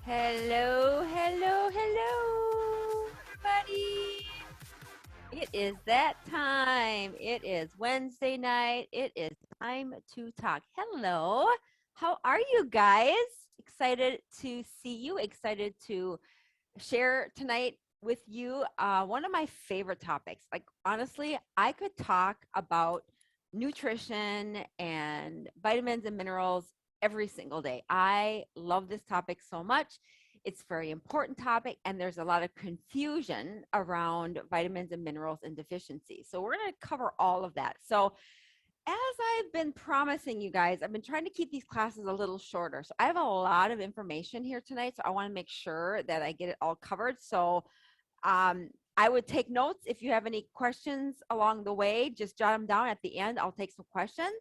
Hello, hello, hello, everybody. It is that time. It is Wednesday night. It is time to talk. Hello. How are you guys? Excited to see you. Excited to share tonight with you one of my favorite topics. Like, honestly, I could talk about nutrition and vitamins and minerals every single day. I love this topic so much. It's a very important topic, and there's a lot of confusion around vitamins and minerals and deficiencies. So we're going to cover all of that. So as I've been promising you guys, I've been trying to keep these classes a little shorter. So I have a lot of information here tonight. So I want to make sure that I get it all covered. So I would take notes. If you have any questions along the way, just jot them down at the end. I'll take some questions.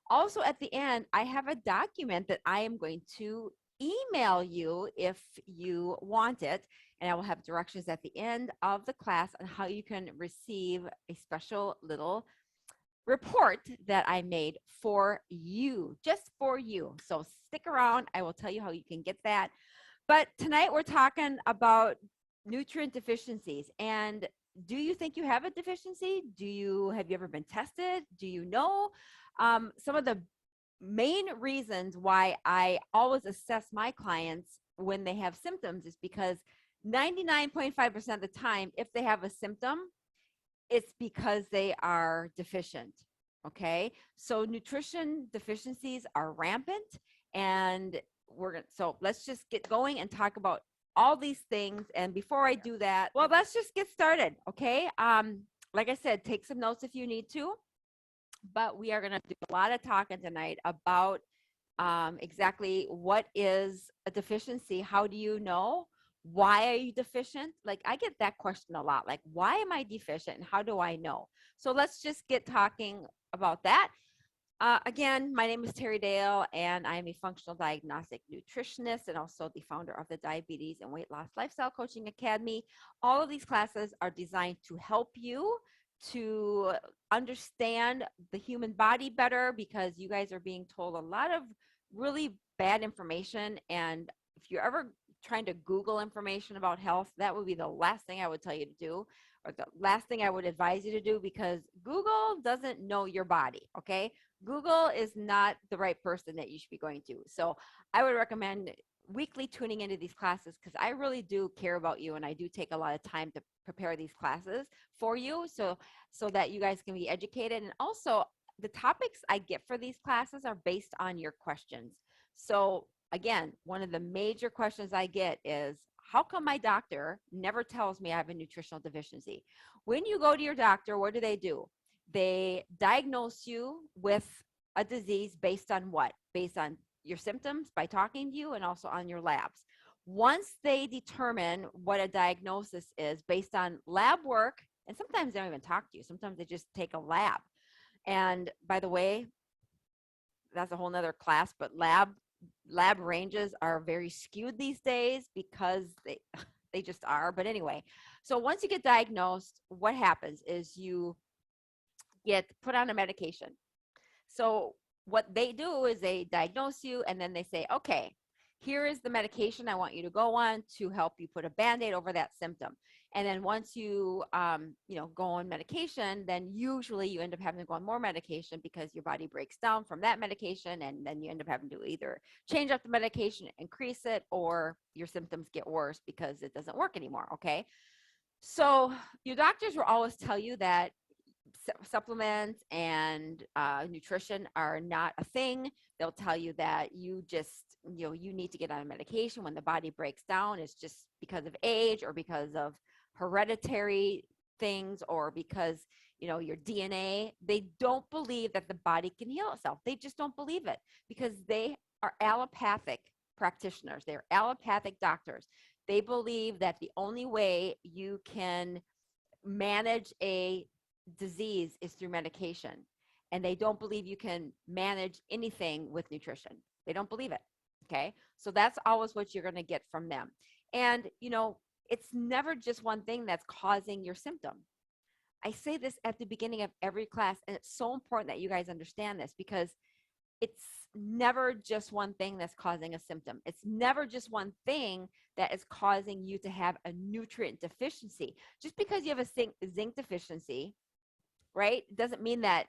Also at the end, I have a document that I am going to email you if you want it. And I will have directions at the end of the class on how you can receive a special little report that I made for you, just for you. So stick around. I will tell you how you can get that. But tonight we're talking about nutrient deficiencies. And do you think you have a deficiency? Have you ever been tested? Do you know? Some of the main reasons why I always assess my clients when they have symptoms is because 99.5% of the time, if they have a symptom, it's because they are deficient. Okay. So nutrition deficiencies are rampant, and so let's just get going and talk about all these things. And before I do that, well, let's just get started. Okay. Like I said, take some notes if you need to, but we are going to do a lot of talking tonight about exactly what is a deficiency. How do you know? Why are you deficient? Like, I get that question a lot. Like, why am I deficient and how do I know? So let's just get talking about that. Again, my name is Terry Dale, and I'm a functional diagnostic nutritionist and also the founder of the Diabetes and Weight Loss Lifestyle Coaching Academy. All of these classes are designed to help you to understand the human body better, because you guys are being told a lot of really bad information. And if you're ever trying to Google information about health, that would be the last thing I would tell you to do, or the last thing I would advise you to do, because Google doesn't know your body. Okay. Google is not the right person that you should be going to. So I would recommend weekly tuning into these classes, because I really do care about you, and I do take a lot of time to prepare these classes for you, so that you guys can be educated. And also, the topics I get for these classes are based on your questions. So again, one of the major questions I get is, how come my doctor never tells me I have a nutritional deficiency? When you go to your doctor, what do? They diagnose you with a disease based on what? Based on your symptoms, by talking to you, and also on your labs. Once they determine what a diagnosis is based on lab work, and sometimes they don't even talk to you. Sometimes they just take a lab. And by the way, that's a whole nother class, but lab ranges are very skewed these days, because they just are. But anyway, so once you get diagnosed, what happens is you get put on a medication. So what they do is they diagnose you, and then they say, okay, here is the medication I want you to go on to help you put a Band-Aid over that symptom. And then once you, go on medication, then usually you end up having to go on more medication, because your body breaks down from that medication, and then you end up having to either change up the medication, increase it, or your symptoms get worse because it doesn't work anymore. Okay. So your doctors will always tell you that supplements and nutrition are not a thing. They'll tell you that you just, you need to get on a medication when the body breaks down. It's just because of age, or because of hereditary things, or because, your DNA. They don't believe that the body can heal itself. They just don't believe it, because they are allopathic practitioners. They're allopathic doctors. They believe that the only way you can manage a disease is through medication, and they don't believe you can manage anything with nutrition. They don't believe it. Okay. So that's always what you're going to get from them. And It's never just one thing that's causing your symptom. I say this at the beginning of every class, and it's so important that you guys understand this because it's never just one thing that's causing a symptom. It's never just one thing that is causing you to have a nutrient deficiency. Just because you have a zinc deficiency, right, doesn't mean that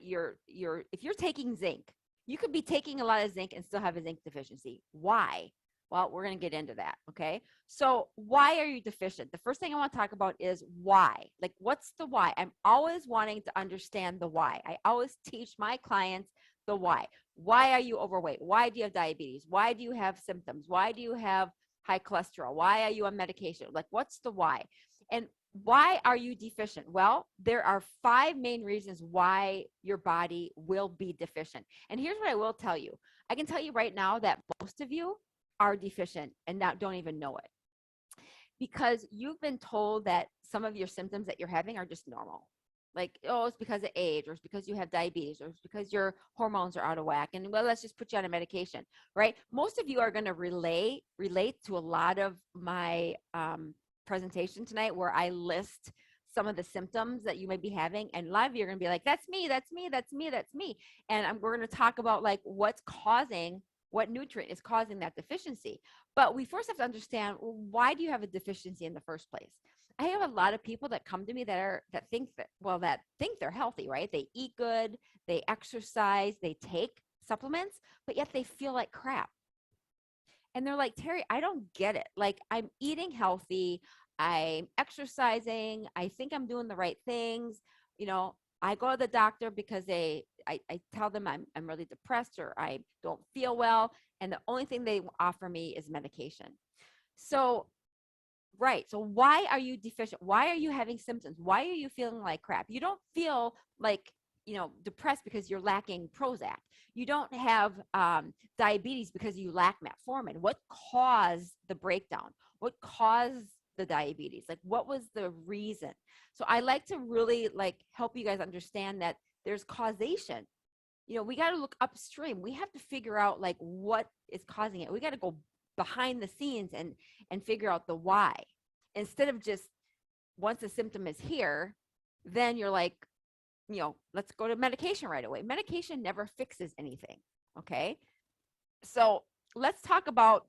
you're if you're taking zinc, you could be taking a lot of zinc and still have a zinc deficiency. Why? Well, we're going to get into that. Okay. So why are you deficient? The first thing I want to talk about is why. Like, what's the why? I'm always wanting to understand the why. I always teach my clients the why. Why are you overweight? Why do you have diabetes? Why do you have symptoms? Why do you have high cholesterol? Why are you on medication? Like, what's the why? And why are you deficient? Well, there are 5 main reasons why your body will be deficient. And here's what I will tell you. I can tell you right now that most of you are deficient and don't even know it, because you've been told that some of your symptoms that you're having are just normal. Like, oh, it's because of age, or it's because you have diabetes, or it's because your hormones are out of whack. And well, let's just put you on a medication, right? Most of you are going to relate to a lot of my presentation tonight, where I list some of the symptoms that you may be having, and a lot of you are going to be like, that's me, that's me, that's me, that's me. And we're going to talk about like what nutrient is causing that deficiency. But we first have to understand, why do you have a deficiency in the first place? I have a lot of people that come to me that think they're healthy, right? They eat good, they exercise, they take supplements, but yet they feel like crap. And they're like, Terry, I don't get it. Like, I'm eating healthy, I'm exercising, I think I'm doing the right things. I go to the doctor because I tell them I'm really depressed, or I don't feel well. And the only thing they offer me is medication. So, right. So why are you deficient? Why are you having symptoms? Why are you feeling like crap? You don't feel like, depressed because you're lacking Prozac. You don't have diabetes because you lack metformin. What caused the breakdown? What caused the diabetes? Like, what was the reason? So I like to really help you guys understand that there's causation. We got to look upstream. We have to figure out what is causing it. We got to go behind the scenes and figure out the why, instead of just once the symptom is here, then you're like, let's go to medication right away. Medication never fixes anything. Okay. So let's talk about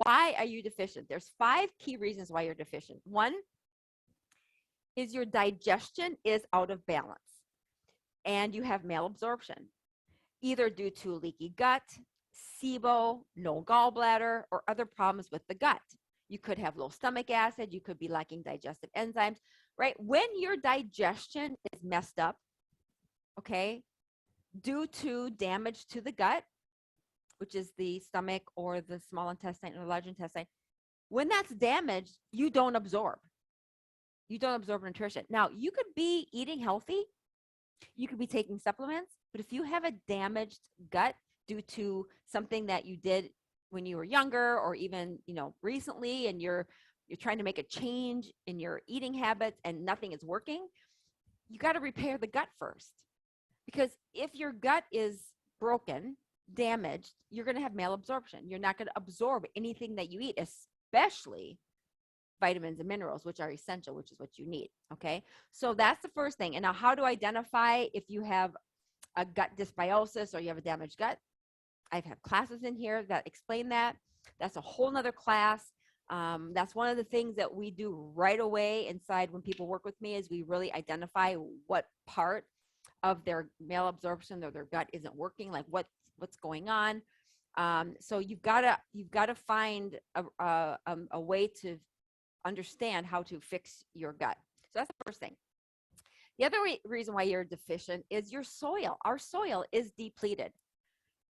why are you deficient? There's 5 key reasons why you're deficient. One is your digestion is out of balance and you have malabsorption, either due to leaky gut, SIBO, no gallbladder, or other problems with the gut. You could have low stomach acid. You could be lacking digestive enzymes, right? When your digestion is messed up, okay, due to damage to the gut, which is the stomach or the small intestine or large intestine, when that's damaged, you don't absorb. You don't absorb nutrition. Now, you could be eating healthy. You could be taking supplements, but if you have a damaged gut due to something that you did when you were younger, or even, recently, and you're trying to make a change in your eating habits and nothing is working, you got to repair the gut first. Because if your gut is broken, damaged, you're going to have malabsorption. You're not going to absorb anything that you eat, especially vitamins and minerals, which are essential, which is what you need. Okay. So that's the first thing. And now, how to identify if you have a gut dysbiosis or you have a damaged gut? I've had classes in here that explain that. That's a whole nother class. That's one of the things that we do right away inside when people work with me, is we really identify what part of their malabsorption or their gut isn't working, like what's going on. So you've got to find a way to understand how to fix your gut. So that's the first thing. The other reason why you're deficient is your soil. Our soil is depleted.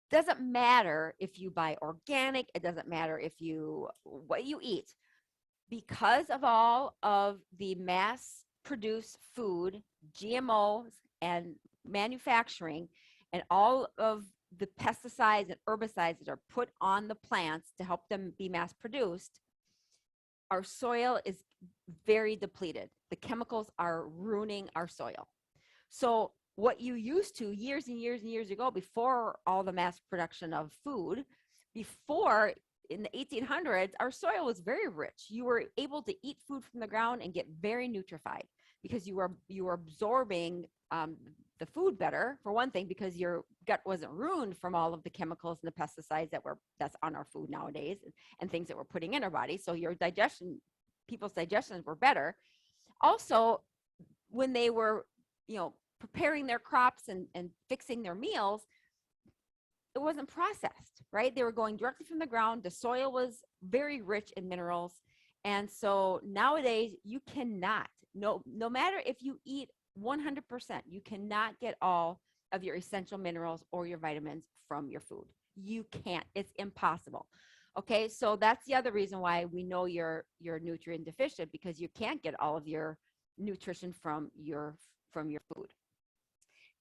Doesn't matter if you buy organic. It doesn't matter what you eat. Because of all of the mass-produced food, GMOs, and manufacturing, and all of the pesticides and herbicides that are put on the plants to help them be mass-produced, our soil is very depleted. The chemicals are ruining our soil. So what you used to years and years and years ago, before all the mass production of food, before in the 1800s, our soil was very rich. You were able to eat food from the ground and get very nutrified because you were absorbing the food better, for one thing, because your gut wasn't ruined from all of the chemicals and the pesticides that's on our food nowadays, and things that we're putting in our body. So your digestion, people's digestions were better. Also, when they were, preparing their crops and fixing their meals, it wasn't processed, right? They were going directly from the ground. The soil was very rich in minerals. And so nowadays you cannot, no matter if you eat 100%, you cannot get all of your essential minerals or your vitamins from your food. You can't. It's impossible. Okay, so that's the other reason why we know you're nutrient deficient, because you can't get all of your nutrition from your food.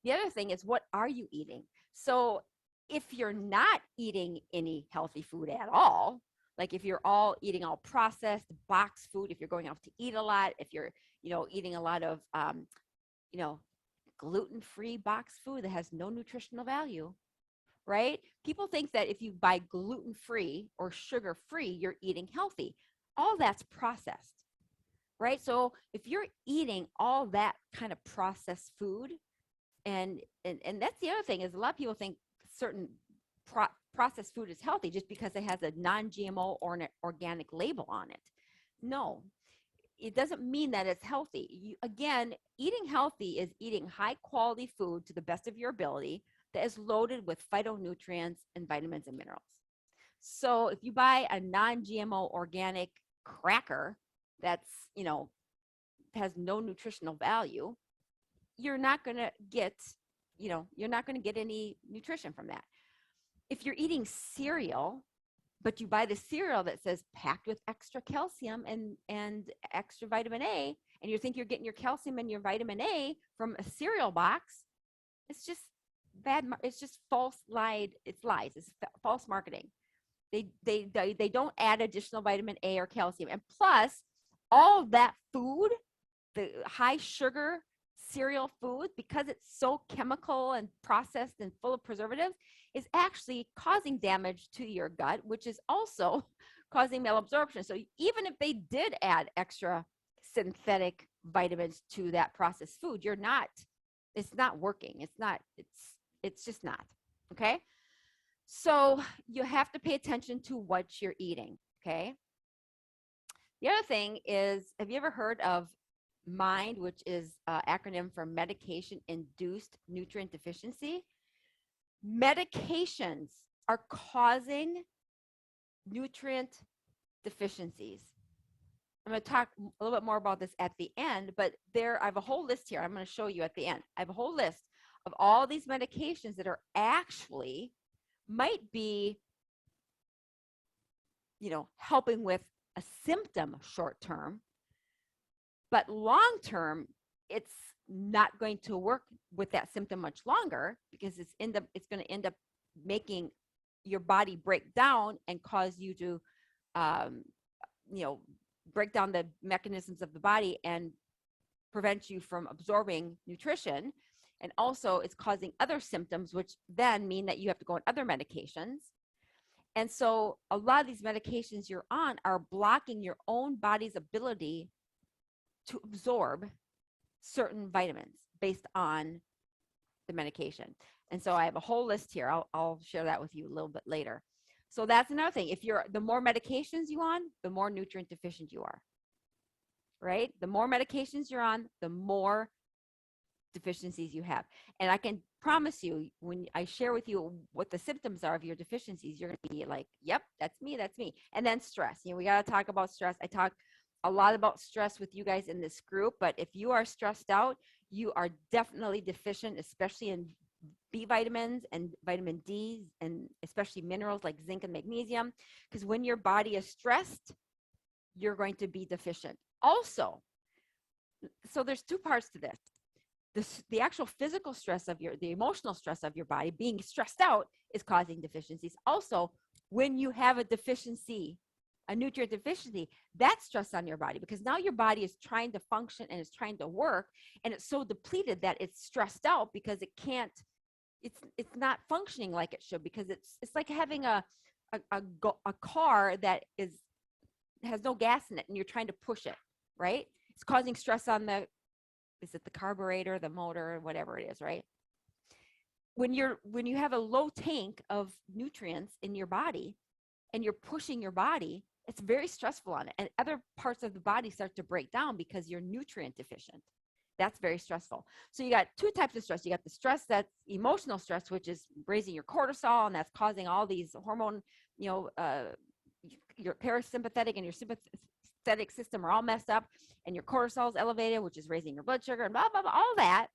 The other thing is, what are you eating? So if you're not eating any healthy food at all, like if you're eating all processed boxed food, if you're going out to eat a lot, if you're, eating a lot of, gluten-free boxed food that has no nutritional value, right? People think that if you buy gluten-free or sugar-free, you're eating healthy. All that's processed, right? So if you're eating all that kind of processed food, and that's the other thing, is a lot of people think certain processed food is healthy just because it has a non-GMO or an organic label on it. No, it doesn't mean that it's healthy. Again, eating healthy is eating high quality food to the best of your ability that is loaded with phytonutrients and vitamins and minerals. So if you buy a non-GMO organic cracker that's, has no nutritional value, you're not going to get, you're not going to get any nutrition from that. If you're eating cereal, but you buy the cereal that says packed with extra calcium and extra vitamin A, and you think you're getting your calcium and your vitamin A from a cereal box, it's just bad. It's just false lied. It's lies. It's false marketing. They don't add additional vitamin A or calcium. And plus, all that food, the high sugar cereal food, because it's so chemical and processed and full of preservatives, is actually causing damage to your gut, which is also causing malabsorption. So even if they did add extra synthetic vitamins to that processed food, it's not working. It's just not. Okay. So you have to pay attention to what you're eating. Okay. The other thing is, have you ever heard of MIND, which is an acronym for medication-induced nutrient deficiency? Medications are causing nutrient deficiencies. I'm going to talk a little bit more about this at the end, but I have a whole list here. I'm going to show you at the end. I have a whole list of all these medications that are actually might be, helping with a symptom short term, but long term, it's not going to work with that symptom much longer, because it's going to end up making your body break down and cause you to, break down the mechanisms of the body and prevent you from absorbing nutrition. And also it's causing other symptoms, which then mean that you have to go on other medications. And so a lot of these medications you're on are blocking your own body's ability to absorb certain vitamins based on the medication. And so I have a whole list here. I'll share that with you a little bit later. So that's another thing. The more medications you on, the more nutrient deficient you are, right? The more medications you're on, the more deficiencies you have. And I can promise you, when I share with you what the symptoms are of your deficiencies, you're going to be like, yep, that's me. And then stress. We got to talk about stress. I talk a lot about stress with you guys in this group, but if you are stressed out, you are definitely deficient, especially in B vitamins and vitamin D, and especially minerals like zinc and magnesium, because when your body is stressed, you're going to be deficient. Also, so there's two parts to this. The actual physical stress the emotional stress of your body, being stressed out, is causing deficiencies. Also, when you have a deficiency, a nutrient deficiency, that's stress on your body, because now your body is trying to function and is trying to work, and it's so depleted that it's stressed out because it's not functioning like it should, because it's like having a a car that has no gas in it and you're trying to push it, right? It's causing stress on is it the carburetor, the motor, whatever it is, right? When you have a low tank of nutrients in your body and you're pushing your body, it's very stressful on it. And other parts of the body start to break down because you're nutrient deficient. That's very stressful. So you got two types of stress. You got the stress that's emotional stress, which is raising your cortisol, and that's causing all these hormone, your parasympathetic and your sympathetic system are all messed up, and your cortisol is elevated, which is raising your blood sugar and blah, blah, blah, all that.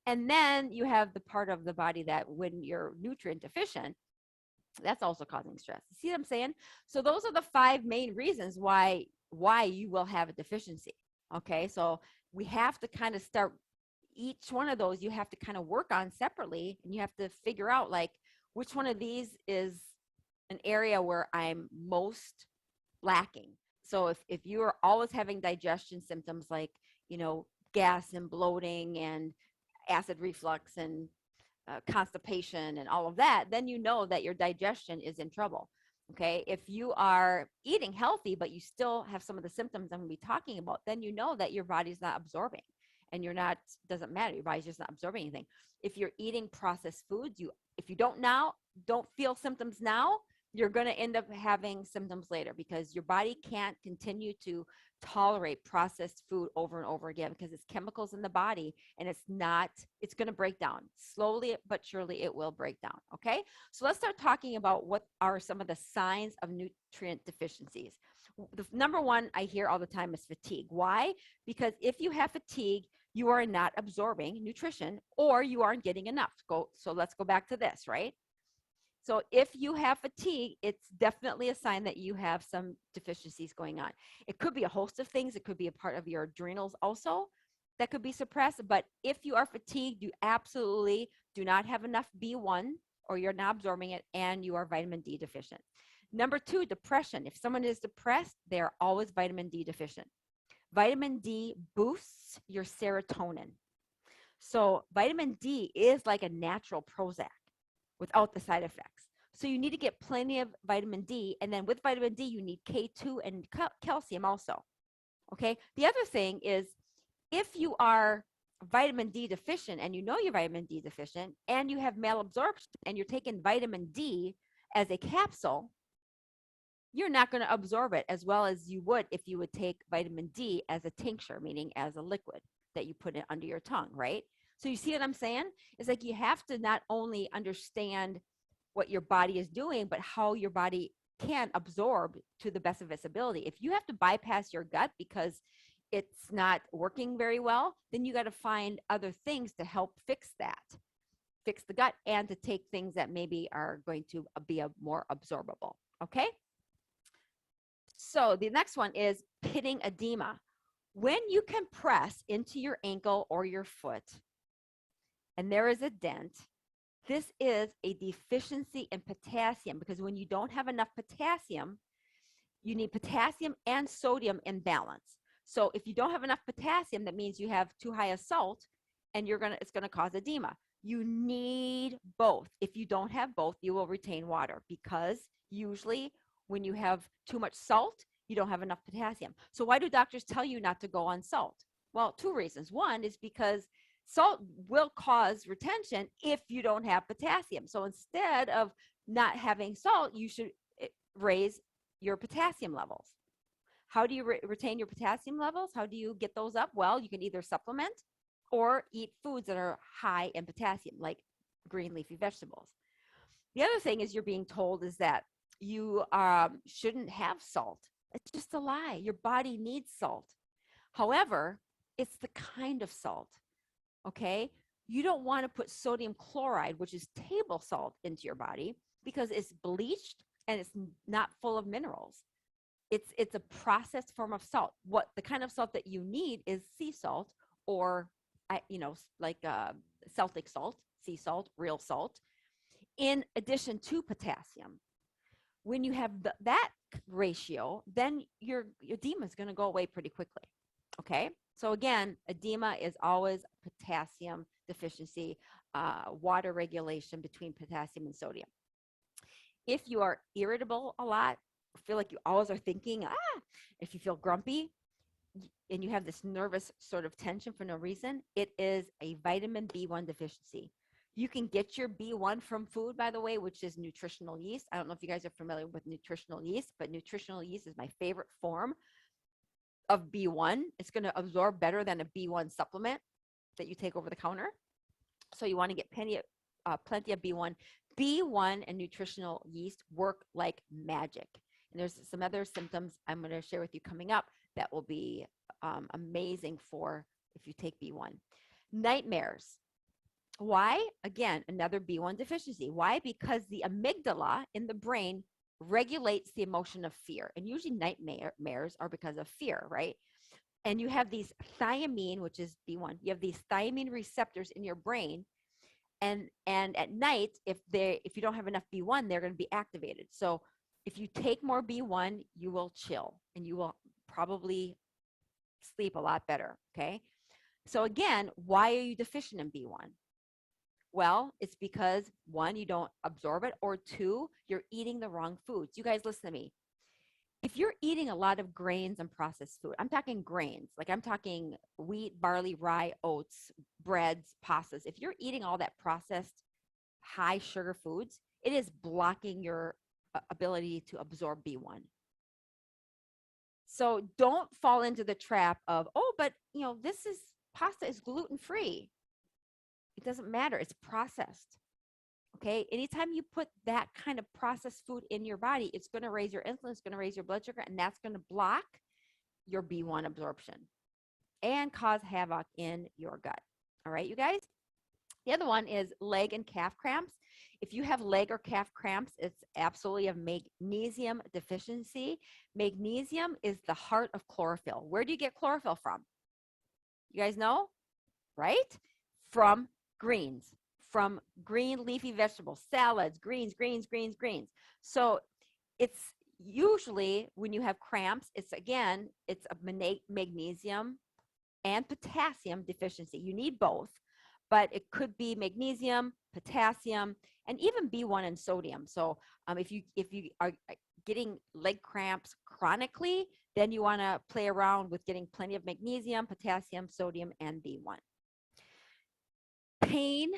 And then you have the part of the body that when you're nutrient deficient, that's also causing stress. See what I'm saying? So those are the 5 main reasons why you will have a deficiency. Okay, so we have to kind of start each one of those. You have to kind of work on separately, and you have to figure out like which one of these is an area where I'm most lacking. So if you are always having digestion symptoms like, gas and bloating and acid reflux and constipation and all of that, then you know that your digestion is in trouble. Okay. If you are eating healthy, but you still have some of the symptoms I'm going to be talking about, then you know that your body's not absorbing, and doesn't matter. Your body's just not absorbing anything. If you're eating processed foods, if you don't feel symptoms now, you're going to end up having symptoms later because your body can't continue to tolerate processed food over and over again because it's chemicals in the body, and it's going to break down. Slowly but surely it will break down. Okay. So let's start talking about what are some of the signs of nutrient deficiencies. The number one I hear all the time is fatigue. Why? Because if you have fatigue, you are not absorbing nutrition or you aren't getting enough. So let's go back to this, right? So if you have fatigue, it's definitely a sign that you have some deficiencies going on. It could be a host of things. It could be a part of your adrenals also that could be suppressed. But if you are fatigued, you absolutely do not have enough B1 or you're not absorbing it, and you are vitamin D deficient. Number 2, depression. If someone is depressed, they're always vitamin D deficient. Vitamin D boosts your serotonin. So vitamin D is like a natural Prozac without the side effects. So you need to get plenty of vitamin D. And then with vitamin D, you need K2 and calcium also. Okay. The other thing is if you are vitamin D deficient and you know you're vitamin D deficient and you have malabsorption and you're taking vitamin D as a capsule, you're not going to absorb it as well as you would if you would take vitamin D as a tincture, meaning as a liquid that you put it under your tongue, right? So you see what I'm saying? It's like you have to not only understand what your body is doing, but how your body can absorb to the best of its ability. If you have to bypass your gut because it's not working very well, then you got to find other things to help fix the gut, and to take things that maybe are going to be more absorbable. Okay. So the next one is pitting edema. When you compress into your ankle or your foot and there is a dent, this is a deficiency in potassium, because when you don't have enough potassium, you need potassium and sodium in balance. So if you don't have enough potassium, that means you have too high a salt, and it's going to cause edema. You need both. If you don't have both, you will retain water, because usually when you have too much salt, you don't have enough potassium. So why do doctors tell you not to go on salt? Well, 2 reasons. One is because salt will cause retention if you don't have potassium. So instead of not having salt, you should raise your potassium levels. How do you retain your potassium levels? How do you get those up? Well, you can either supplement or eat foods that are high in potassium, like green leafy vegetables. The other thing is you're being told is that you shouldn't have salt. It's just a lie. Your body needs salt. However, it's the kind of salt. Okay, you don't want to put sodium chloride, which is table salt, into your body because it's bleached and it's not full of minerals. It's a processed form of salt. What the kind of salt that you need is sea salt, or like Celtic salt, sea salt, real salt, in addition to potassium. When you have that ratio, then your edema is going to go away pretty quickly. Okay. So again, edema is always potassium deficiency, water regulation between potassium and sodium. If you are irritable a lot, feel like you always are thinking, if you feel grumpy and you have this nervous sort of tension for no reason, it is a vitamin B1 deficiency. You can get your B1 from food, by the way, which is nutritional yeast. I don't know if you guys are familiar with nutritional yeast, but nutritional yeast is my favorite form of B1. It's going to absorb better than a B1 supplement that you take over the counter. So you want to get plenty of B1. B1 and nutritional yeast work like magic. And there's some other symptoms I'm going to share with you coming up that will be amazing for if you take B1. Nightmares. Why? Again, another B1 deficiency. Why? Because the amygdala in the brain regulates the emotion of fear. And usually nightmares are because of fear, right? And you have these thiamine, which is B1. You have these thiamine receptors in your brain. And at night, if you don't have enough B1, they're going to be activated. So if you take more B1, you will chill and you will probably sleep a lot better. Okay. So again, why are you deficient in B1? Well, it's because one, you don't absorb it, or two, you're eating the wrong foods. You guys listen to me. If you're eating a lot of grains and processed food, I'm talking grains, like I'm talking wheat, barley, rye, oats, breads, pastas. If you're eating all that processed high sugar foods, it is blocking your ability to absorb B1. So don't fall into the trap of, oh, but pasta is gluten free. It doesn't matter. It's processed. Okay. Anytime you put that kind of processed food in your body, it's going to raise your insulin, it's going to raise your blood sugar, and that's going to block your B1 absorption and cause havoc in your gut. All right, you guys. The other one is leg and calf cramps. If you have leg or calf cramps, it's absolutely a magnesium deficiency. Magnesium is the heart of chlorophyll. Where do you get chlorophyll from? You guys know, right? From greens, from green leafy vegetables, salads, greens. So it's usually when you have cramps, it's a magnesium and potassium deficiency. You need both, but it could be magnesium, potassium, and even B1 and sodium. So if you are getting leg cramps chronically, then you want to play around with getting plenty of magnesium, potassium, sodium, and B1. Pain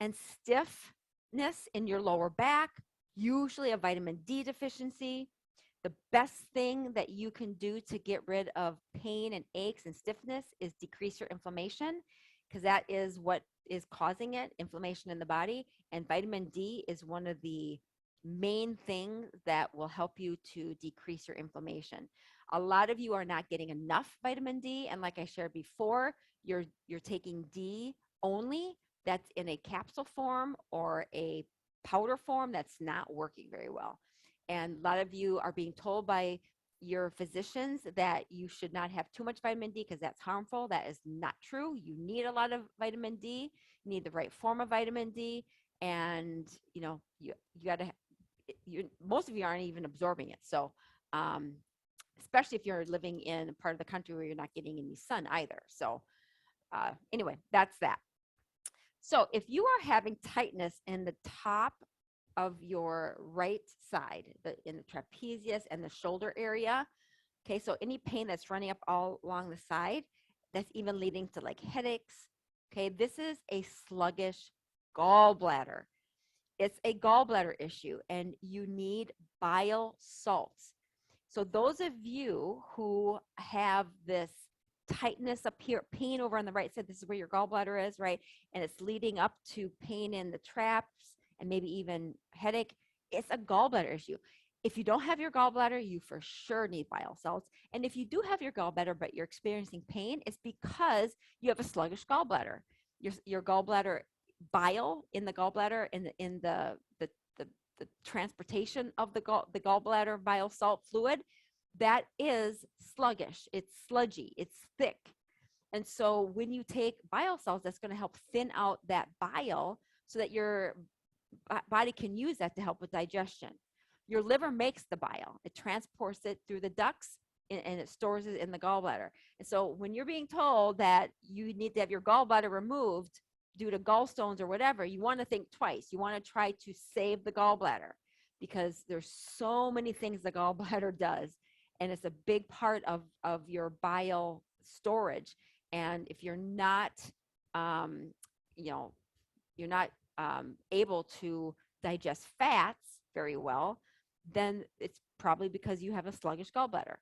and stiffness in your lower back, usually a vitamin D deficiency. The best thing that you can do to get rid of pain and aches and stiffness is decrease your inflammation, because that is what is causing it, inflammation in the body. And vitamin D is one of the main things that will help you to decrease your inflammation. A lot of you are not getting enough vitamin D. And like I shared before, you're taking D only. That's in a capsule form or a powder form. That's not working very well. And a lot of you are being told by your physicians that you should not have too much vitamin D because that's harmful. That is not true. You need a lot of vitamin D. You need the right form of vitamin D. And, you got to, most of you aren't even absorbing it. So, especially if you're living in a part of the country where you're not getting any sun either. So, anyway, that's that. So if you are having tightness in the top of your right side, in the trapezius and the shoulder area, okay, so any pain that's running up all along the side, that's even leading to like headaches, okay, this is a sluggish gallbladder. It's a gallbladder issue, and you need bile salts. So those of you who have this tightness up here, pain over on the right side, this is where your gallbladder is, right? And it's leading up to pain in the traps and maybe even headache. It's a gallbladder issue. If you don't have your gallbladder, you for sure need bile salts. And if you do have your gallbladder, but you're experiencing pain, it's because you have a sluggish gallbladder. Your gallbladder bile in the gallbladder, in the transportation of the gallbladder bile salt fluid, that is sluggish. It's sludgy. It's thick. And so when you take bile salts, that's going to help thin out that bile so that your body can use that to help with digestion. Your liver makes the bile. It transports it through the ducts and it stores it in the gallbladder. And so when you're being told that you need to have your gallbladder removed due to gallstones or whatever, you want to think twice. You want to try to save the gallbladder. because there's so many things the gallbladder does, and it's a big part of your bile storage. And if you're not, um, you know, you're not able to digest fats very well, then it's probably because you have a sluggish gallbladder.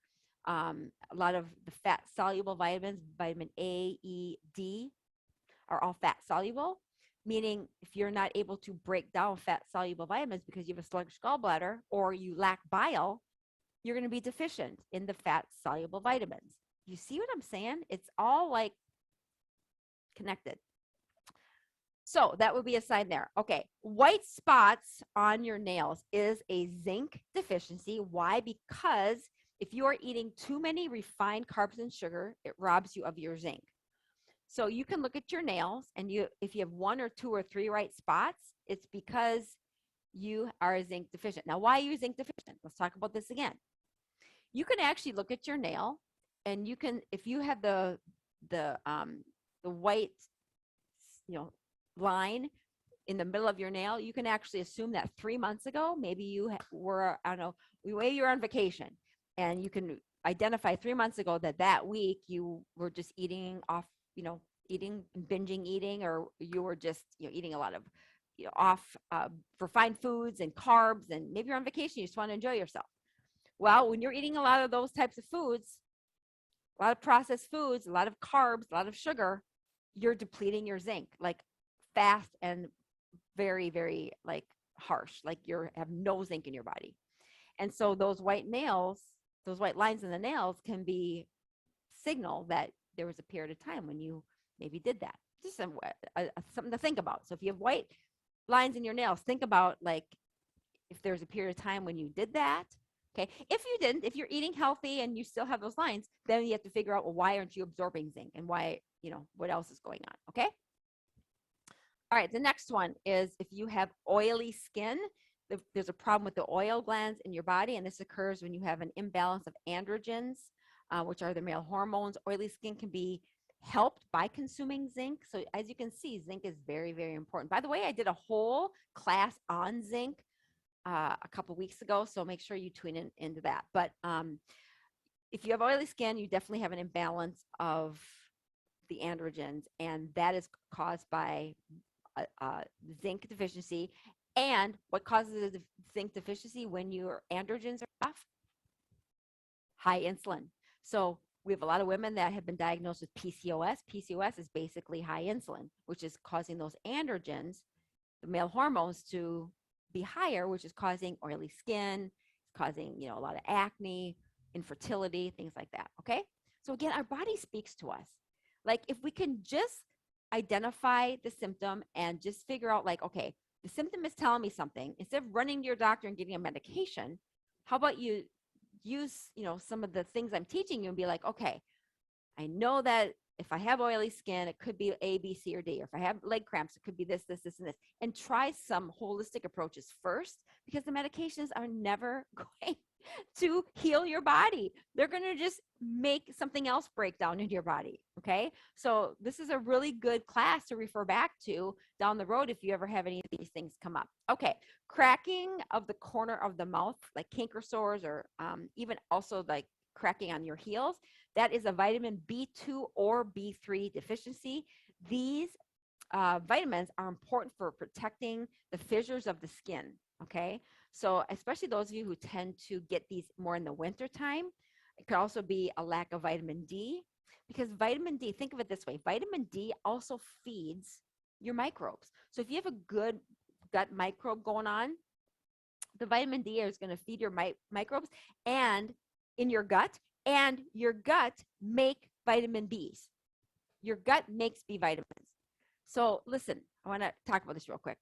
A lot of the fat soluble vitamins, vitamin A, E, D, are all fat soluble, meaning if you're not able to break down fat soluble vitamins because you have a sluggish gallbladder or you lack bile, you're going to be deficient in the fat soluble vitamins. You see what I'm saying? It's all like connected. So that would be a sign there. Okay, white spots on your nails is a zinc deficiency. Why? Because if you are eating too many refined carbs and sugar, it robs you of your zinc. So you can look at your nails, and if you have 1 or 2 or 3 white spots, it's because you are zinc deficient. Now, why are you zinc deficient? Let's talk about this again. You can actually look at your nail, and you can, if you have the white, line in the middle of your nail, you can actually assume that 3 months ago, maybe you were, I don't know, maybe you're on vacation, and you can identify 3 months ago that week you were just eating off, binging eating, or you were just, eating a lot of, off refined foods and carbs, and maybe you're on vacation, you just want to enjoy yourself. Well, when you're eating a lot of those types of foods, a lot of processed foods, a lot of carbs, a lot of sugar, you're depleting your zinc, like fast and very, very like harsh, like you have no zinc in your body. And so those white nails, those white lines in the nails can be signal that there was a period of time when you maybe did that. Just something to think about. So if you have white lines in your nails, think about like if there's a period of time when you did that. Okay. If you didn't, if you're eating healthy and you still have those lines, then you have to figure out, well, why aren't you absorbing zinc, and why, what else is going on? Okay. All right, the next one is if you have oily skin, there's a problem with the oil glands in your body, and this occurs when you have an imbalance of androgens, which are the male hormones. Oily skin can be helped by consuming zinc. So as you can see, zinc is very, very important. By the way, I did a whole class on zinc a couple weeks ago, so make sure you tune into that. But if you have oily skin, you definitely have an imbalance of the androgens, and that is caused by zinc deficiency. And what causes a zinc deficiency when your androgens are off? High insulin. So we have a lot of women that have been diagnosed with PCOS. PCOS is basically high insulin, which is causing those androgens, the male hormones, to be higher, which is causing oily skin, causing, a lot of acne, infertility, things like that. Okay. So again, our body speaks to us. Like if we can just identify the symptom and just figure out like, okay, the symptom is telling me something. Instead of running to your doctor and getting a medication, how about you use, some of the things I'm teaching you and be like, okay, I know that if I have oily skin, it could be A, B, C, or D. Or if I have leg cramps, it could be this, this, this, and this. And try some holistic approaches first, because the medications are never going to heal your body. They're going to just make something else break down in your body. Okay. So this is a really good class to refer back to down the road if you ever have any of these things come up. Okay. Cracking of the corner of the mouth, like canker sores, or even also like cracking on your heels, that is a vitamin B2 or B3 deficiency. These vitamins are important for protecting the fissures of the skin. Okay. So especially those of you who tend to get these more in the winter time, it could also be a lack of vitamin D, because vitamin D, think of it this way, vitamin D also feeds your microbes. So if you have a good gut microbe going on, the vitamin D is going to feed your microbes and in your gut, and your gut make vitamin Bs. Your gut makes B vitamins. So listen, I want to talk about this real quick.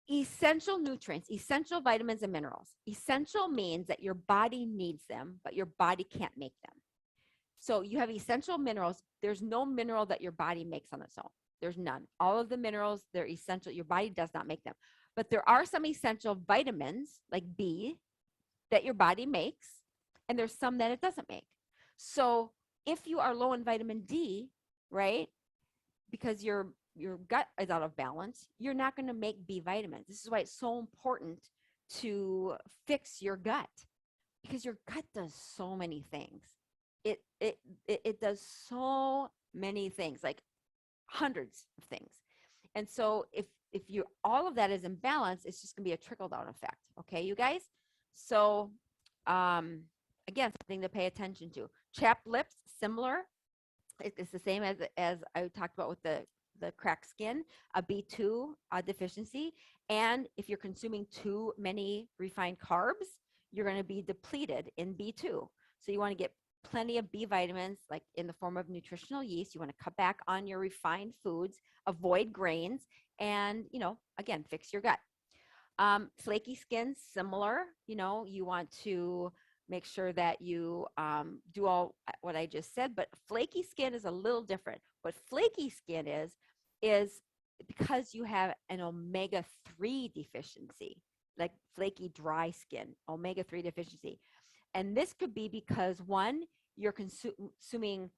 Essential nutrients, essential vitamins and minerals. Essential means that your body needs them, but your body can't make them. So you have essential minerals. There's no mineral that your body makes on its own. There's none. All of the minerals, they're essential. Your body does not make them. But there are some essential vitamins, like B, that your body makes, and there's some that it doesn't make. So if you are low in vitamin D, right, because your gut is out of balance, you're not going to make B vitamins. This is why it's so important to fix your gut, because your gut does so many things. It does so many things, like hundreds of things. And so if you all of that is in balance, it's just going to be a trickle down effect. Okay, you guys. So again, something to pay attention to. Chapped lips, similar. It's the same as I talked about with the cracked skin, a B2 deficiency. And if you're consuming too many refined carbs, you're going to be depleted in B2. So you want to get plenty of B vitamins, like in the form of nutritional yeast. You want to cut back on your refined foods, avoid grains, and, again, fix your gut. Flaky skin, similar. You want to make sure that you do all what I just said, but flaky skin is a little different. What flaky skin is because you have an omega-3 deficiency, like flaky dry skin, omega-3 deficiency. And this could be because, one, you're consuming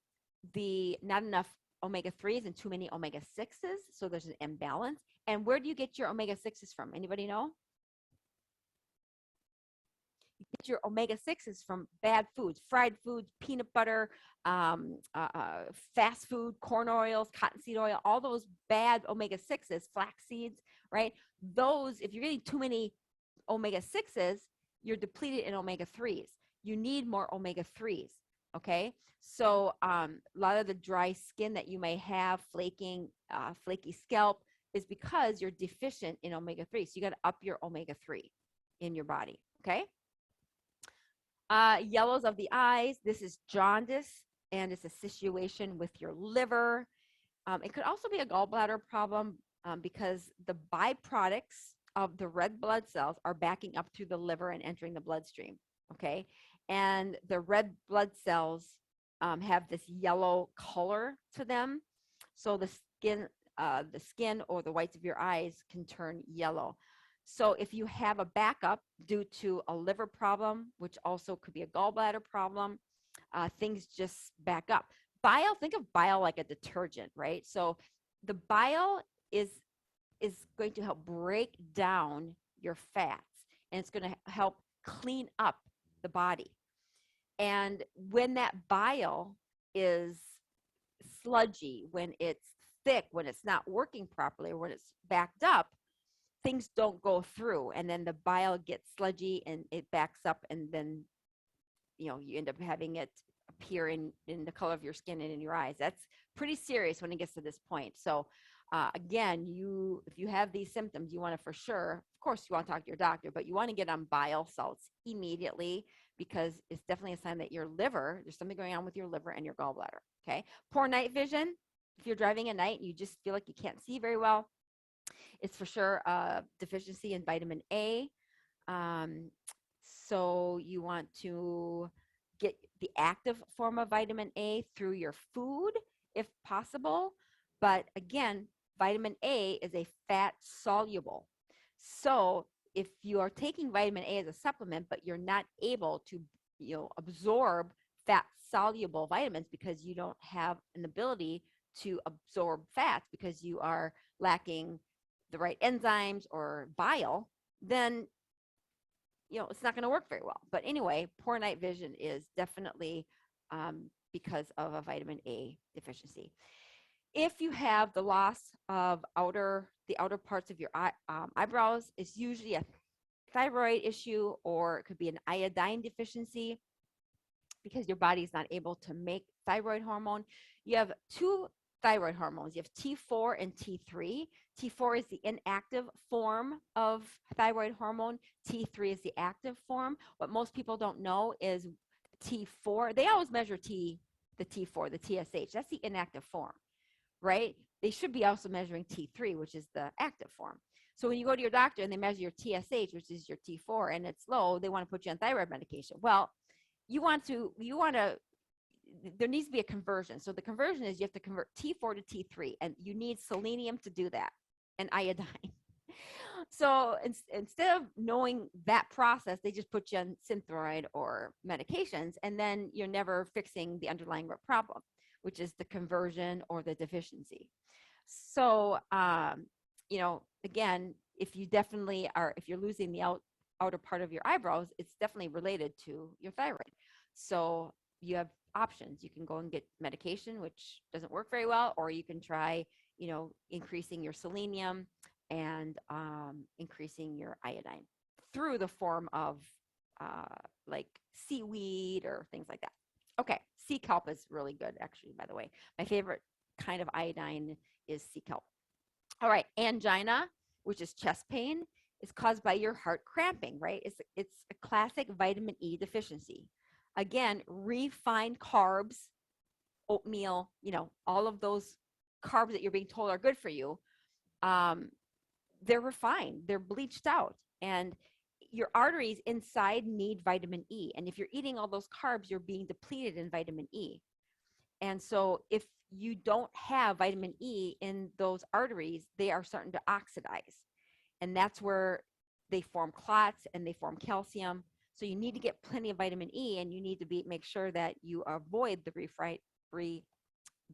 not enough omega-3s and too many omega-6s, so there's an imbalance. And where do you get your omega-6s from? Anybody know? You get your omega-6s from bad foods, fried foods, peanut butter, fast food, corn oils, cottonseed oil, all those bad omega-6s, flax seeds, right? Those, if you're getting too many omega-6s, you're depleted in omega-3s. You need more omega-3s, okay? So a lot of the dry skin that you may have, flaky scalp, is because you're deficient in omega-3. So you got to up your omega-3 in your body, okay? Yellows of the eyes, this is jaundice, and it's a situation with your liver. It could also be a gallbladder problem because the byproducts of the red blood cells are backing up through the liver and entering the bloodstream, okay? And the red blood cells have this yellow color to them. So the skin or the whites of your eyes can turn yellow. So if you have a backup due to a liver problem, which also could be a gallbladder problem, things just back up. Bile, think of bile like a detergent, right? So the bile is going to help break down your fats, and it's going to help clean up the body. And when that bile is sludgy, when it's thick, when it's not working properly, or when it's backed up, things don't go through, and then the bile gets sludgy and it backs up, and then you end up having it appear in the color of your skin and in your eyes. That's pretty serious when it gets to this point. So again, if you have these symptoms, you want to, for sure, of course, you want to talk to your doctor, but you want to get on bile salts immediately, because it's definitely a sign that there's something going on with your liver and your gallbladder. Okay. Poor night vision. If you're driving at night and you just feel like you can't see very well, it's for sure a deficiency in vitamin A. So you want to get the active form of vitamin A through your food if possible. But again, vitamin A is a fat soluble. So if you are taking vitamin A as a supplement, but you're not able to absorb fat soluble vitamins because you don't have an ability to absorb fats because you are lacking the right enzymes or bile, then it's not going to work very well. But anyway, poor night vision is definitely because of a vitamin A deficiency. If you have the loss of the outer parts of your eyebrows, it's usually a thyroid issue, or it could be an iodine deficiency because your body is not able to make thyroid hormone. You have two thyroid hormones. You have T4 and T3. T4 is the inactive form of thyroid hormone. T3 is the active form. What most people don't know is T4, they always measure the T4, the TSH. That's the inactive form, right? They should be also measuring T3, which is the active form. So when you go to your doctor and they measure your TSH, which is your T4, and it's low, they want to put you on thyroid medication. Well, there needs to be a conversion. So the conversion is you have to convert T4 to T3, and you need selenium to do that, and iodine. So instead of knowing that process, they just put you on Synthroid or medications, and then you're never fixing the underlying problem, which is the conversion or the deficiency. So, again, if you're losing the outer part of your eyebrows, it's definitely related to your thyroid. So you have options. You can go and get medication, which doesn't work very well, or you can try, increasing your selenium and increasing your iodine through the form of like seaweed or things like that. Okay, sea kelp is really good, actually, by the way. My favorite kind of iodine is sea kelp. All right, angina, which is chest pain, is caused by your heart cramping, right? It's a classic vitamin E deficiency. Again, refined carbs, oatmeal, all of those carbs that you're being told are good for you, they're refined, they're bleached out, and your arteries inside need vitamin E. And if you're eating all those carbs, you're being depleted in vitamin E. And so if you don't have vitamin E in those arteries, they are starting to oxidize. And that's where they form clots and they form calcium. So you need to get plenty of vitamin E, and you need to make sure that you avoid the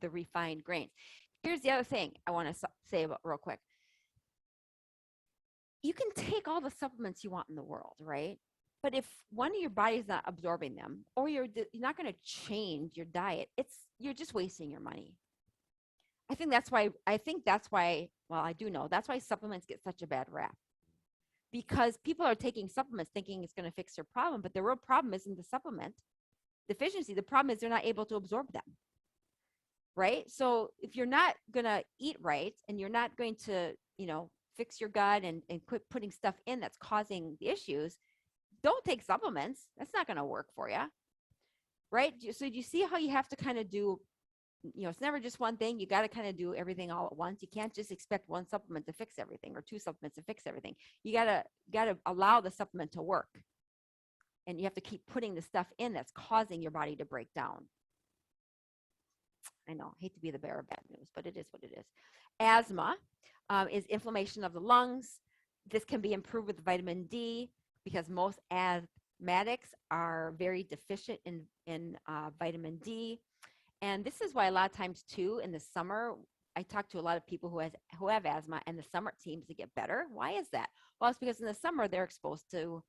refined grains. Here's the other thing I want to say about real quick. You can take all the supplements you want in the world, right? But if one of your body's not absorbing them, or you're not going to change your diet, you're just wasting your money. I think that's why, well, I do know that's why supplements get such a bad rap, because people are taking supplements thinking it's going to fix their problem, but the real problem isn't the supplement deficiency. The problem is they're not able to absorb them, right? So if you're not going to eat right, and you're not going to, fix your gut and quit putting stuff in that's causing the issues, don't take supplements. That's not going to work for you, right? So do you see how you have to kind of do, it's never just one thing. You got to kind of do everything all at once. You can't just expect one supplement to fix everything or two supplements to fix everything. You got to allow the supplement to work. And you have to keep putting the stuff in that's causing your body to break down. I know, I hate to be the bearer of bad news, but it is what it is. Asthma is inflammation of the lungs. This can be improved with vitamin D, because most asthmatics are very deficient in vitamin D. And this is why a lot of times too, in the summer, I talk to a lot of people who have asthma, and the summer it seems to get better. Why is that? Well, it's because in the summer they're exposed to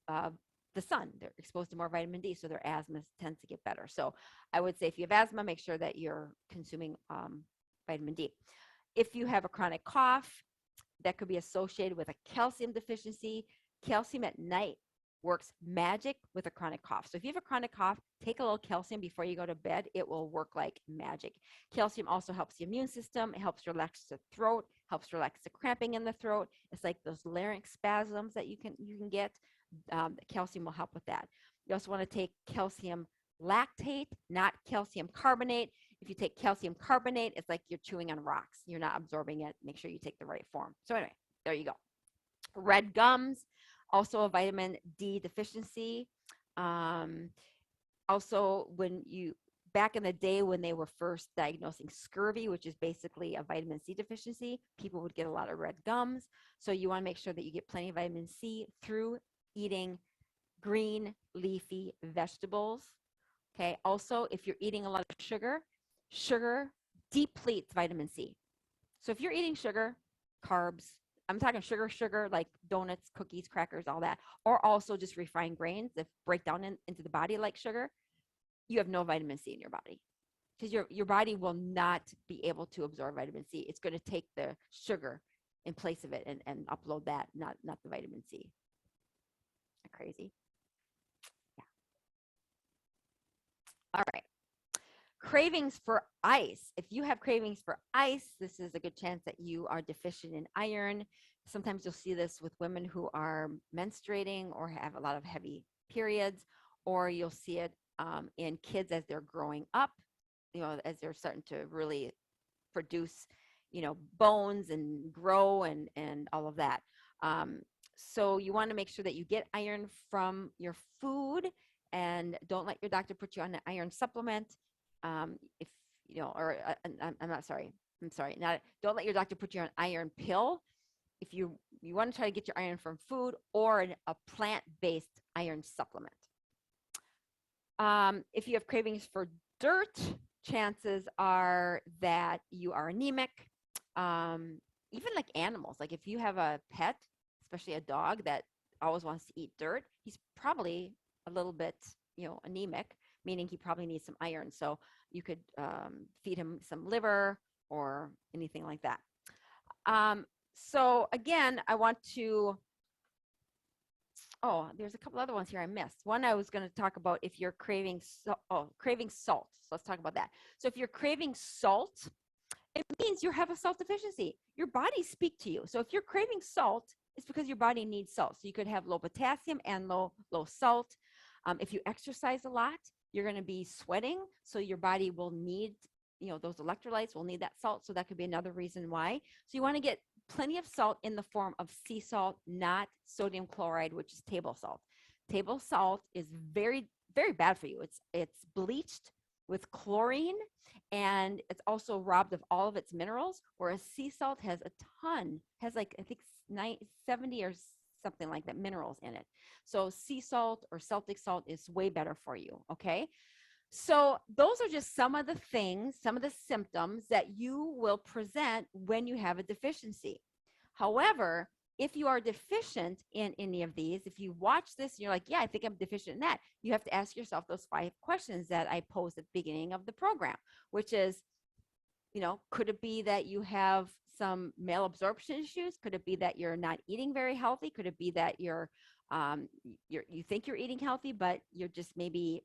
the sun. They're exposed to more vitamin D, so their asthma tends to get better. So I would say if you have asthma, make sure that you're consuming vitamin D. If you have a chronic cough, that could be associated with a calcium deficiency. Calcium at night works magic with a chronic cough. So if you have a chronic cough, take a little calcium before you go to bed. It will work like magic. Calcium also helps the immune system. It helps relax the throat, helps relax the cramping in the throat. It's like those larynx spasms that you can get. Calcium will help with that. You also want to take calcium lactate, not calcium carbonate. If you take calcium carbonate, it's like you're chewing on rocks. You're not absorbing it. Make sure you take the right form. So anyway, there you go. Red gums, also a vitamin D deficiency. Also, back in the day when they were first diagnosing scurvy, which is basically a vitamin C deficiency, people would get a lot of red gums. So you want to make sure that you get plenty of vitamin C through eating green leafy vegetables. Okay. Also, if you're eating a lot of sugar depletes vitamin C. So if you're eating sugar, carbs, I'm talking sugar like donuts, cookies, crackers, all that, or also just refined grains that break down into the body like sugar, you have no vitamin C in your body, because your body will not be able to absorb vitamin C. It's going to take the sugar in place of it and upload that, not the vitamin C. Isn't that crazy? Yeah. All right. Cravings for ice. If you have cravings for ice, this is a good chance that you are deficient in iron. Sometimes you'll see this with women who are menstruating or have a lot of heavy periods, or you'll see it in kids as they're growing up, as they're starting to really produce, bones and grow and all of that. So you want to make sure that you get iron from your food, and don't let your doctor put you on an iron supplement. If or I'm not sorry. I'm sorry. Don't let your doctor put you on an iron pill. If you want to try to get your iron from food or a plant-based iron supplement. If you have cravings for dirt, chances are that you are anemic. Even like animals, like if you have a pet, especially a dog that always wants to eat dirt, he's probably a little bit, anemic, meaning he probably needs some iron. So you could feed him some liver or anything like that. So again, I want to, there's a couple other ones here I missed. One I was going to talk about if you're craving, craving salt. So let's talk about that. So if you're craving salt, it means you have a salt deficiency. Your body speak to you. So if you're craving salt, it's because your body needs salt. So you could have low potassium and low salt. If you exercise a lot, you're going to be sweating. So your body will need, those electrolytes will need that salt. So that could be another reason why. So you want to get plenty of salt in the form of sea salt, not sodium chloride, which is table salt. Table salt is very, very bad for you. It's bleached with chlorine, and it's also robbed of all of its minerals, whereas sea salt has a ton, has like, I think 70 or something like that minerals in it. So sea salt or Celtic salt is way better for you, okay? So those are just some of the things, some of the symptoms that you will present when you have a deficiency. However, if you are deficient in any of these, if you watch this and you're like, yeah, I think I'm deficient in that, you have to ask yourself those 5 questions that I posed at the beginning of the program, which is, could it be that you have some malabsorption issues? Could it be that you're not eating very healthy? Could it be that you think you're eating healthy, but you're just maybe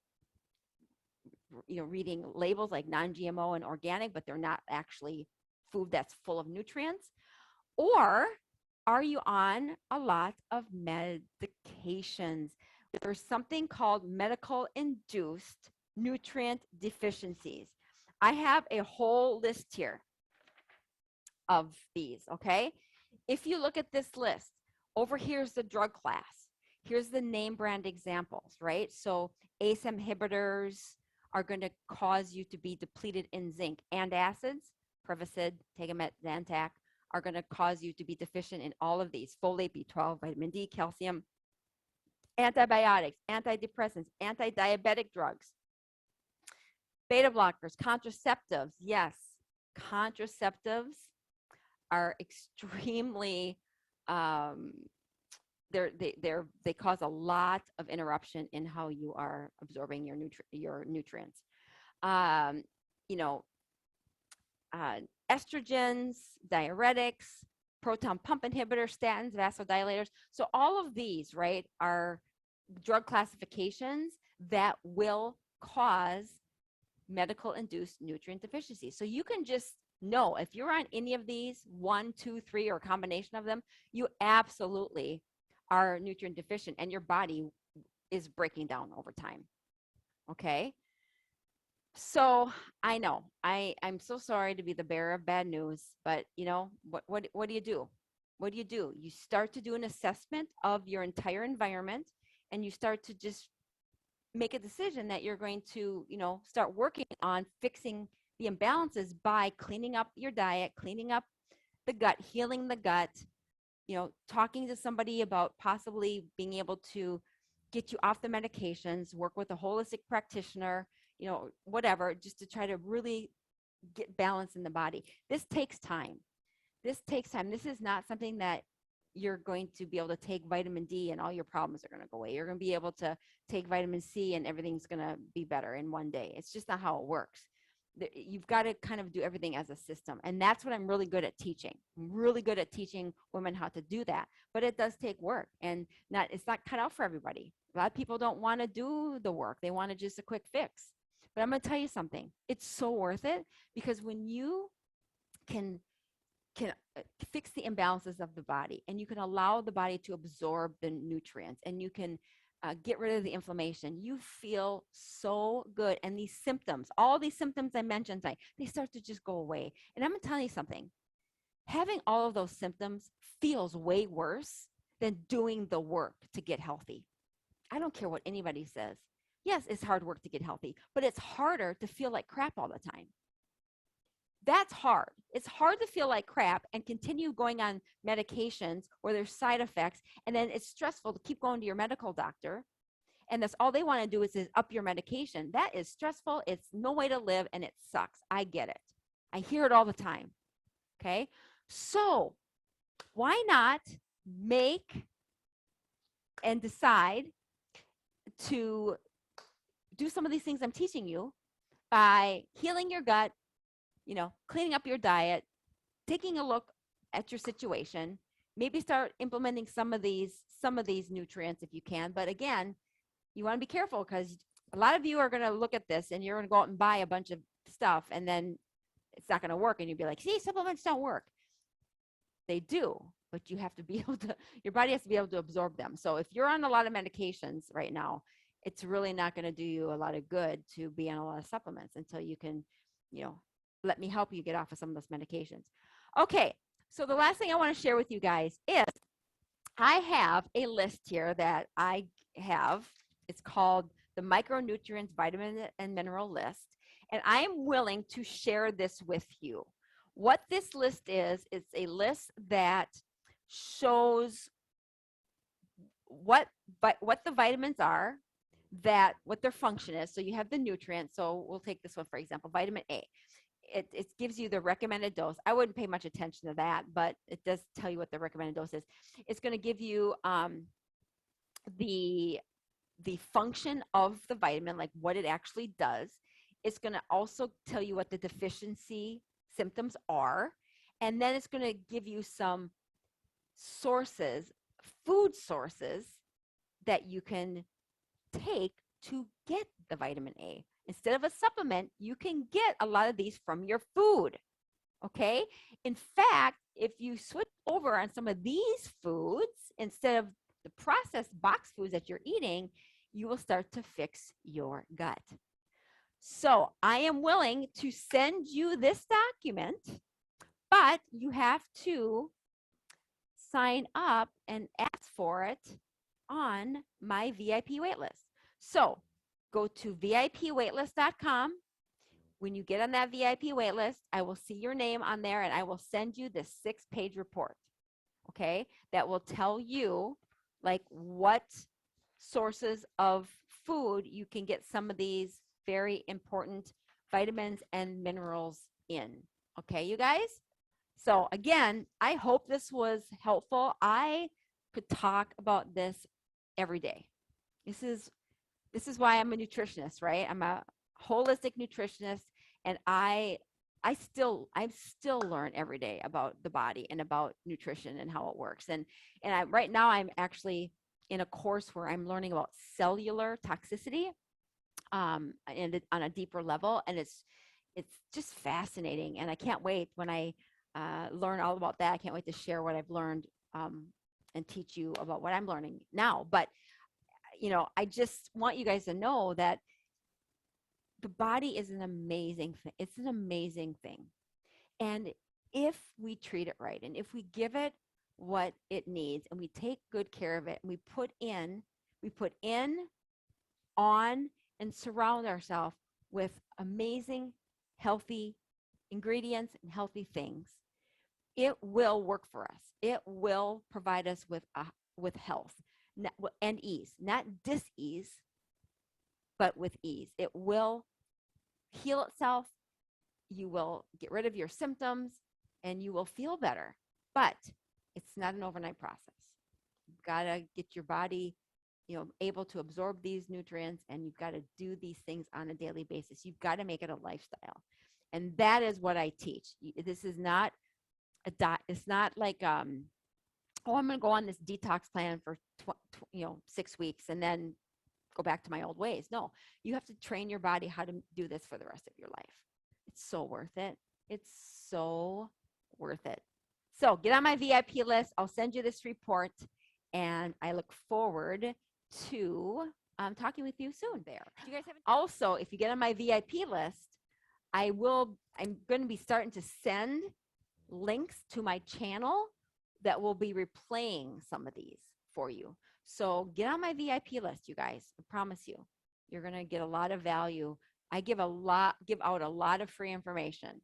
reading labels like non-GMO and organic, but they're not actually food that's full of nutrients? Or are you on a lot of medications? There's something called medical induced nutrient deficiencies. I have a whole list here of these, okay? If you look at this list, over here's the drug class. Here's the name brand examples, right? So ACE inhibitors are going to cause you to be depleted in zinc, and acids, Prevacid, Tegamet, Zantac, are going to cause you to be deficient in all of these: folate, B12, vitamin D, calcium, antibiotics, antidepressants, anti-diabetic drugs, beta blockers, contraceptives. Yes, contraceptives are extremely they cause a lot of interruption in how you are absorbing your nutrients. Estrogens, diuretics, proton pump inhibitors, statins, vasodilators. So all of these, right, are drug classifications that will cause medical induced nutrient deficiency. So you can just know if you're on any of these, 1, 2, 3, or a combination of them, you absolutely are nutrient deficient and your body is breaking down over time. Okay. So I know I'm so sorry to be the bearer of bad news, but what do you do? What do? You start to do an assessment of your entire environment, and you start to just make a decision that you're going to, start working on fixing the imbalances by cleaning up your diet, cleaning up the gut, healing the gut, talking to somebody about possibly being able to get you off the medications, work with a holistic practitioner, whatever, just to try to really get balance in the body. This takes time. This is not something that you're going to be able to take vitamin D and all your problems are going to go away. You're going to be able to take vitamin C and everything's going to be better in one day. It's just not how it works. You've got to kind of do everything as a system. And that's what I'm really good at teaching. I'm really good at teaching women how to do that. But it does take work, and it's not cut out for everybody. A lot of people don't want to do the work. They want just a quick fix. But I'm going to tell you something. It's so worth it, because when you can fix the imbalances of the body, and you can allow the body to absorb the nutrients, and you can get rid of the inflammation, you feel so good. And these symptoms, all these symptoms I mentioned tonight, they start to just go away. And I'm going to tell you something. Having all of those symptoms feels way worse than doing the work to get healthy. I don't care what anybody says. Yes, it's hard work to get healthy, but it's harder to feel like crap all the time. That's hard. It's hard to feel like crap and continue going on medications where there's side effects. And then it's stressful to keep going to your medical doctor. And that's all they want to do is up your medication. That is stressful. It's no way to live, and it sucks. I get it. I hear it all the time. Okay. So why not make and decide to do some of these things I'm teaching you by healing your gut, cleaning up your diet, taking a look at your situation, maybe start implementing some of these nutrients if you can. But again, you want to be careful because a lot of you are going to look at this and you're going to go out and buy a bunch of stuff and then it's not going to work. And you'll be like, see, supplements don't work. They do, but you have to be able to, your body has to be able to absorb them. So if you're on a lot of medications right now, it's really not going to do you a lot of good to be on a lot of supplements until you can, let me help you get off of some of those medications. Okay, so the last thing I want to share with you guys is I have a list here that I have. It's called the Micronutrients, Vitamin and Mineral List, and I am willing to share this with you. What this list is, it's a list that shows what the vitamins are, what their function is. So you have the nutrients. So we'll take this one, for example, vitamin A. It gives you the recommended dose. I wouldn't pay much attention to that, but it does tell you what the recommended dose is. It's going to give you the function of the vitamin, like what it actually does. It's going to also tell you what the deficiency symptoms are. And then it's going to give you some sources, food sources that you can take to get the vitamin A. Instead of a supplement, you can get a lot of these from your food. Okay? In fact, if you switch over on some of these foods instead of the processed box foods that you're eating, you will start to fix your gut. So I am willing to send you this document, but you have to sign up and ask for it on my VIP waitlist. So go to VIPwaitlist.com. When you get on that VIP waitlist, I will see your name on there and I will send you this 6-page report, okay, that will tell you like what sources of food you can get some of these very important vitamins and minerals in. Okay, you guys? So again, I hope this was helpful. I could talk about this every day. This is why I'm a nutritionist, right? I'm a holistic nutritionist, and I still learn every day about the body and about nutrition and how it works. And right now I'm actually in a course where I'm learning about cellular toxicity, and on a deeper level, and it's just fascinating. And I can't wait when I learn all about that. I can't wait to share what I've learned and teach you about what I'm learning now. But I just want you guys to know that the body is an amazing thing. It's an amazing thing. And if we treat it right, and if we give it what it needs, and we take good care of it, and we put in, on, and surround ourselves with amazing, healthy ingredients and healthy things, it will work for us. It will provide us with health and ease, not dis-ease, but with ease. It will heal itself. You will get rid of your symptoms and you will feel better. But it's not an overnight process. You've got to get your body, able to absorb these nutrients, and you've got to do these things on a daily basis. You've got to make it a lifestyle. And that is what I teach. This is not it's not like, I'm going to go on this detox plan for 6 weeks and then go back to my old ways. No, you have to train your body how to do this for the rest of your life. It's so worth it. It's so worth it. So get on my VIP list. I'll send you this report, and I look forward to talking with you soon there. Do you guys have also, if you get on my VIP list, I'm going to be starting to send links to my channel that will be replaying some of these for you. So get on my VIP list, you guys. I promise you, you're going to get a lot of value. I give out a lot of free information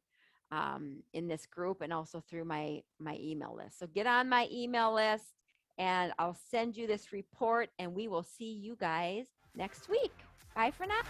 in this group and also through my email list. So get on my email list and I'll send you this report, and we will see you guys next week. Bye for now.